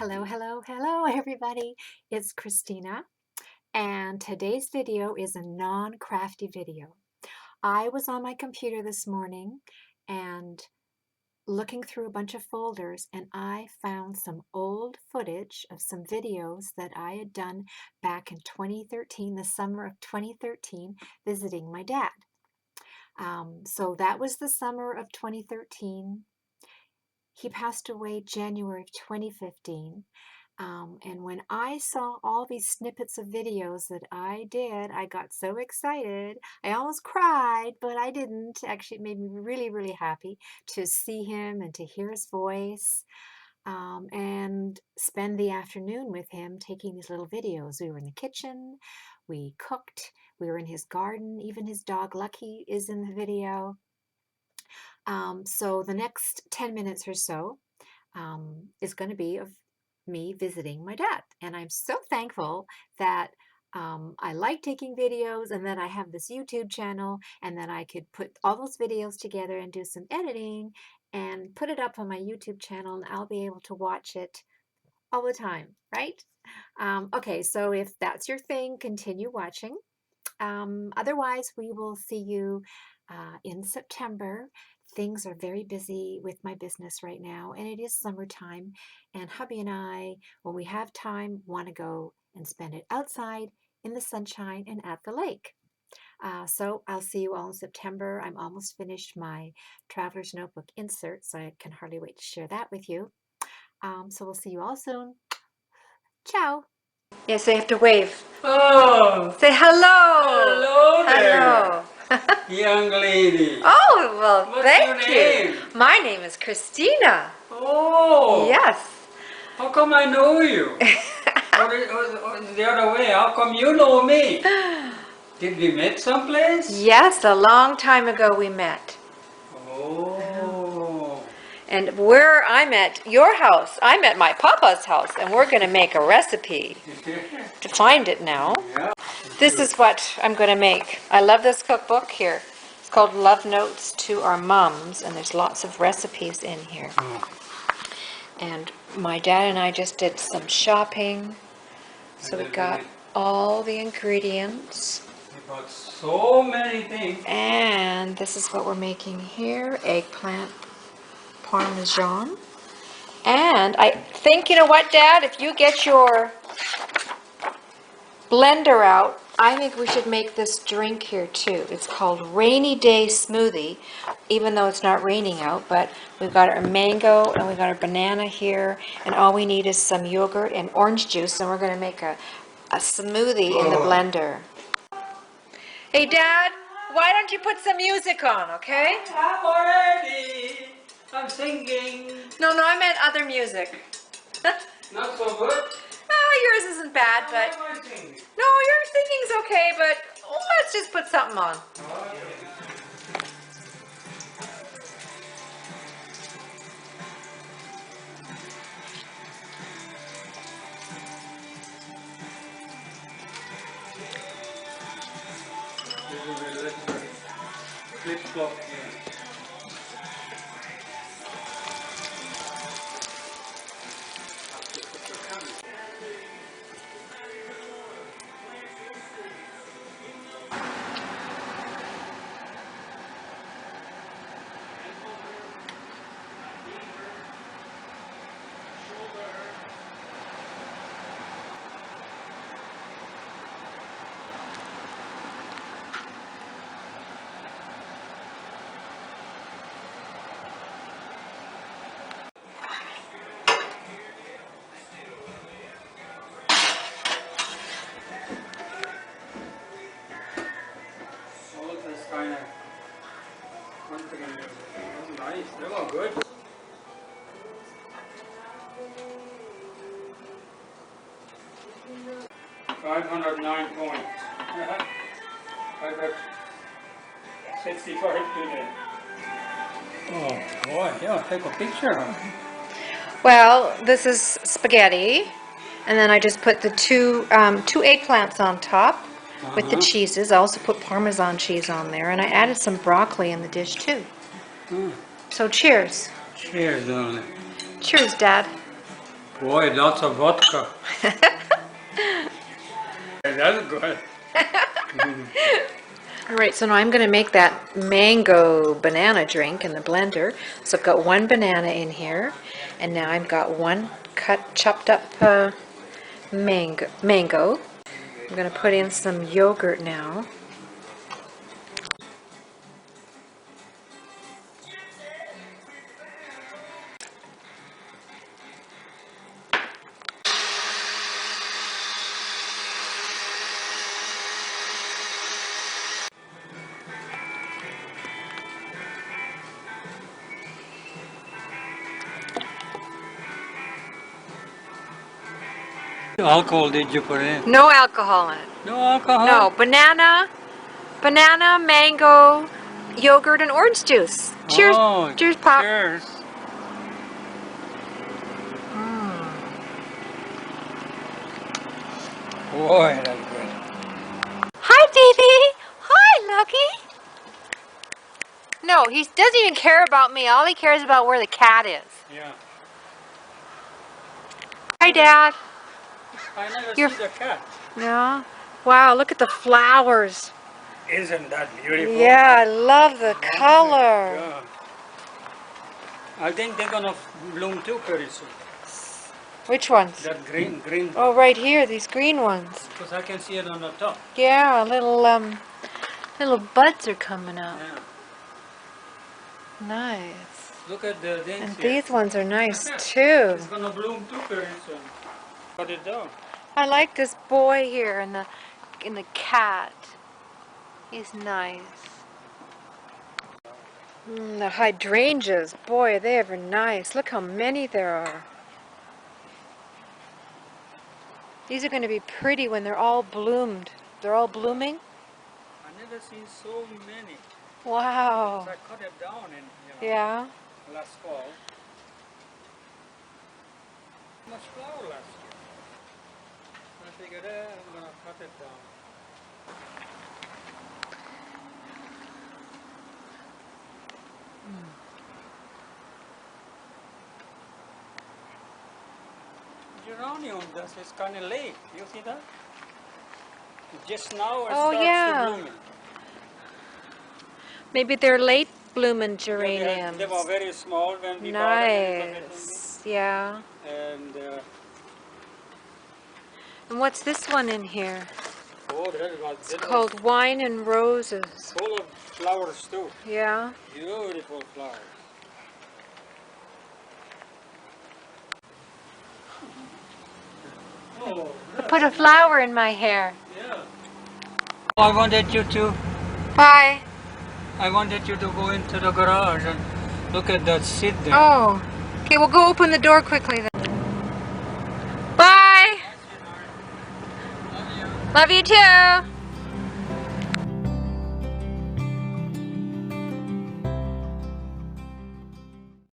Hello, hello, hello, everybody. It's Christina, and today's video is a non-crafty video. I was on my computer this morning and looking through a bunch of folders, and I found some old footage of some videos that I had done back in 2013, the summer of 2013, visiting my dad. So that was the summer of 2013. He passed away January of 2015. And when I saw all these snippets of videos that I did, I got so excited. I almost cried, but I didn't. Actually, it made me really, really happy to see him and to hear his voice, and spend the afternoon with him taking these little videos. We were in the kitchen, we cooked, we were in his garden, even his dog Lucky is in the video. So the next 10 minutes or so is going to be of me visiting my dad. And I'm so thankful that I like taking videos and that I have this YouTube channel and that I could put all those videos together and do some editing and put it up on my YouTube channel, and I'll be able to watch it all the time, right? Okay, so if that's your thing, continue watching. Otherwise, we will see you in September. Things are very busy with my business right now, and it is summertime, and hubby and I, when we have time, want to go and spend it outside in the sunshine and at the lake. So I'll see you all in September. I'm almost finished my Traveler's Notebook insert, so I can hardly wait to share that with you. So we'll see you all soon. Ciao. Yes, I have to wave. Oh, Say hello. hello there, Hello. young lady. Oh, well, What's thank your you. name? My name is Christina. Oh, Yes. how come I know you? Or the other way, how come you know me? Did we meet someplace? Yes, a long time ago we met. Oh. And where I'm at your house, I'm at my papa's house, and we're going to make a recipe to find it now. Yeah. This is what I'm going to make. I love this cookbook here. It's called Love Notes to Our Mums, and there's lots of recipes in here. And my dad and I just did some shopping, so we got all the ingredients. We got so many things. And this is what we're making here, eggplant parmesan. And I think, you know what, Dad, if you get your blender out, I think we should make this drink here too. It's called Rainy Day Smoothie, even though it's not raining out, but we've got our mango and we've got our banana here, and all we need is some yogurt and orange juice, and we're going to make a smoothie in the blender. Hey, Dad, why don't you put some music on, okay? I'm already. I'm singing. No, I meant other music. Not so good. Oh, yours isn't bad, but... How am I singing? No, your singing's okay, but let's just put something on. Flip-flop. 509 points. I got 65 today. Oh boy, yeah, take a picture. Well, this is spaghetti, and then I just put the two eggplants on top with the cheeses. I also put Parmesan cheese on there, and I added some broccoli in the dish too. So cheers. Cheers, darling. Cheers, Dad. Boy, lots of vodka. That's good. Alright, so now I'm going to make that mango banana drink in the blender. So I've got one banana in here, and now I've got one chopped up mango. I'm going to put in some yogurt now. Alcohol did you put in? No alcohol in it. No alcohol? No, banana, mango, yogurt, and orange juice. Cheers. Oh, Cheers, Pop. cheers. Boy, that's good. Hi, baby. Hi, Lucky. No, he doesn't even care about me. All he cares about where the cat is. Yeah. Hi, Dad. I never You're- see the cat. Yeah. Wow, look at the flowers. Isn't that beautiful? Yeah, I love the color. Yeah. I think they're gonna bloom too pretty soon. Which ones? That green. Oh, right here, these green ones. Because I can see it on the top. Yeah, little buds are coming up. Yeah. Nice. Look at the things And here. these ones are nice too. It's gonna bloom too pretty soon. Cut it down. I like this boy here and the cat. He's nice. The hydrangeas, boy, are they ever nice. Look how many there are. These are going to be pretty when they're all bloomed. They're all blooming? I never seen so many. Wow. I cut it down in Yeah. last fall. Much flower last year. I figured I'm gonna cut it down. Geranium, this is kind of late. You see that? Just now it Oh, starts yeah. to bloom. Maybe they're late blooming Yeah, geraniums. they were very small when we bought them. Nice. Yeah. And And what's this one in here? oh, It's called Wine and Roses. full of flowers too. Yeah. Beautiful flowers. Oh, Put a flower in my hair. yeah. I wanted you to. Bye. I wanted you to go into the garage and look at that seed there. Oh. Okay, we'll go open the door quickly then. Bye. Love you too.